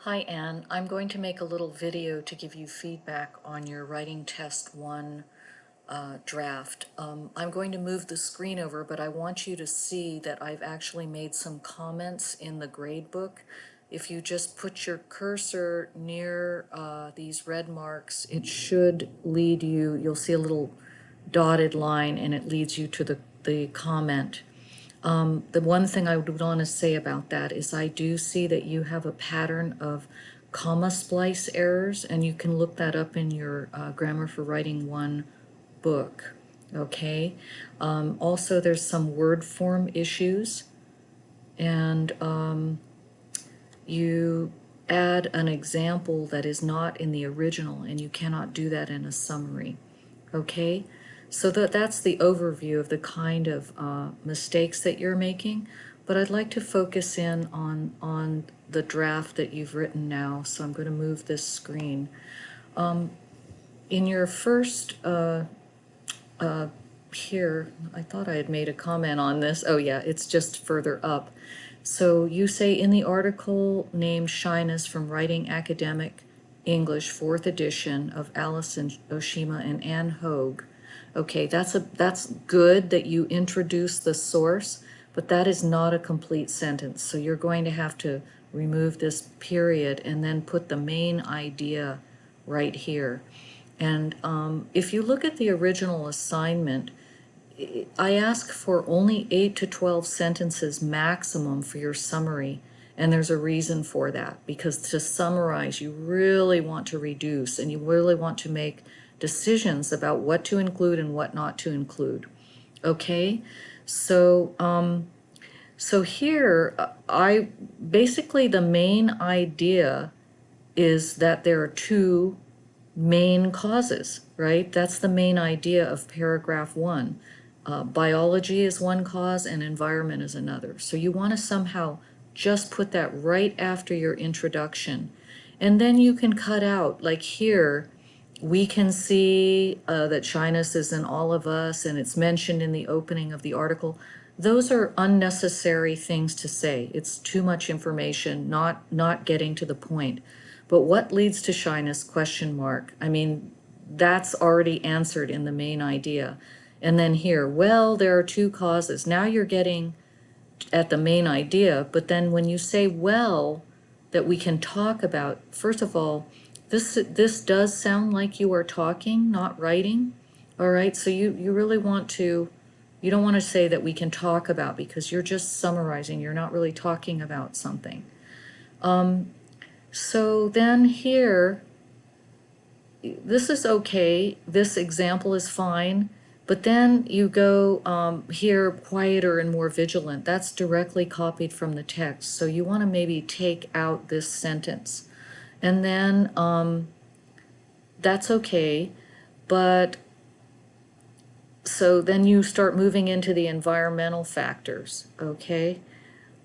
Hi Anne, I'm going to make a little video to give you feedback on your writing test 1 draft. I'm going to move the screen over, but I want you to see that I've actually made some comments in the grade book. If you just put your cursor near these red marks, it should lead you, you'll see a little dotted line and it leads you to the comment. The one thing I would want to say about that is I do see that you have a pattern of comma splice errors, and you can look that up in your Grammar for Writing 1 book, okay? Also, there's some word form issues, and you add an example that is not in the original, and you cannot do that in a summary, okay? So that's the overview of the kind of mistakes that you're making, but I'd like to focus in on the draft that you've written now, so I'm going to move this screen. In your first here, I thought I had made a comment on this. Oh yeah, it's just further up. So you say in the article named Shyness from Writing Academic English, 4th edition of Alison Oshima and Anne Hogue. Okay, that's good that you introduce the source, but that is not a complete sentence. So you're going to have to remove this period and then put the main idea right here. And if you look at the original assignment, I ask for only 8 to 12 sentences maximum for your summary. And there's a reason for that, because to summarize, you really want to reduce and you really want to make decisions about what to include and what not to include. Okay, so so here I basically the main idea is that there are two main causes, right? That's the main idea of paragraph 1. Biology is one cause and environment is another. So you want to somehow just put that right after your introduction. And then you can cut out, like here, we can see that shyness is in all of us and it's mentioned in the opening of the article. Those are unnecessary things to say. It's too much information, not getting to the point. But what leads to shyness, question mark? I mean, that's already answered in the main idea. And then here, well, there are two causes. Now you're getting at the main idea, but then when you say, well, that we can talk about, first of all, this does sound like you are talking, not writing. All right, so you really want to, you don't want to say that we can talk about, because you're just summarizing, you're not really talking about something. So then here, this is okay, this example is fine, but then you go here, quieter and more vigilant. That's directly copied from the text. So you want to maybe take out this sentence. And then that's okay, but so then you start moving into the environmental factors, okay?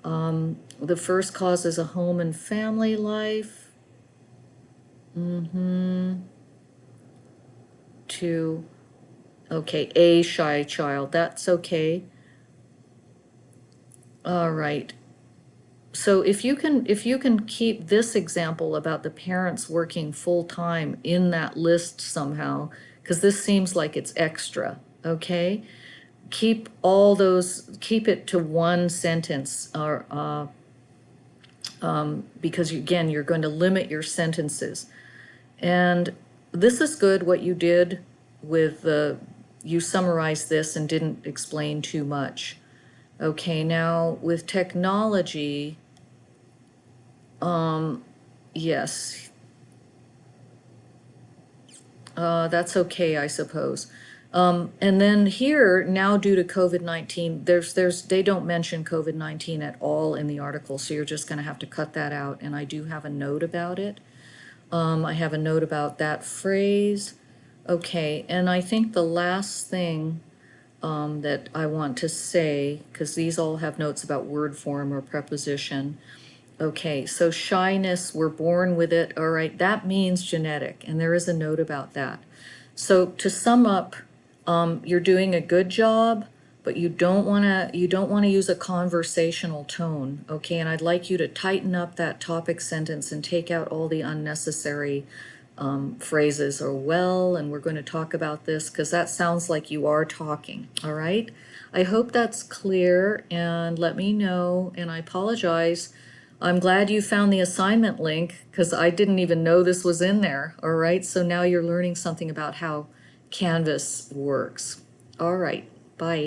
The first cause is a home and family life. To, okay, a shy child, that's okay. All right. So if you can keep this example about the parents working full-time in that list somehow, because this seems like it's extra, okay? Keep all those, keep it to one sentence, or because again, you're going to limit your sentences. And this is good what you did with you summarized this and didn't explain too much. Okay, now with technology, yes, that's okay, I suppose. And then here, now due to COVID-19, they don't mention COVID-19 at all in the article, so you're just going to have to cut that out. And I do have a note about it. I have a note about that phrase. Okay, and I think the last thing that I want to say, because these all have notes about word form or preposition. Okay, so shyness, we're born with it. All right, that means genetic, and there is a note about that. So to sum up, you're doing a good job, but you don't want to use a conversational tone, okay? And I'd like you to tighten up that topic sentence and take out all the unnecessary phrases or well, and we're going to talk about this, because that sounds like you are talking, all right? I hope that's clear, and let me know, and I apologize. I'm glad you found the assignment link, because I didn't even know this was in there, all right? So now you're learning something about how Canvas works. All right, bye.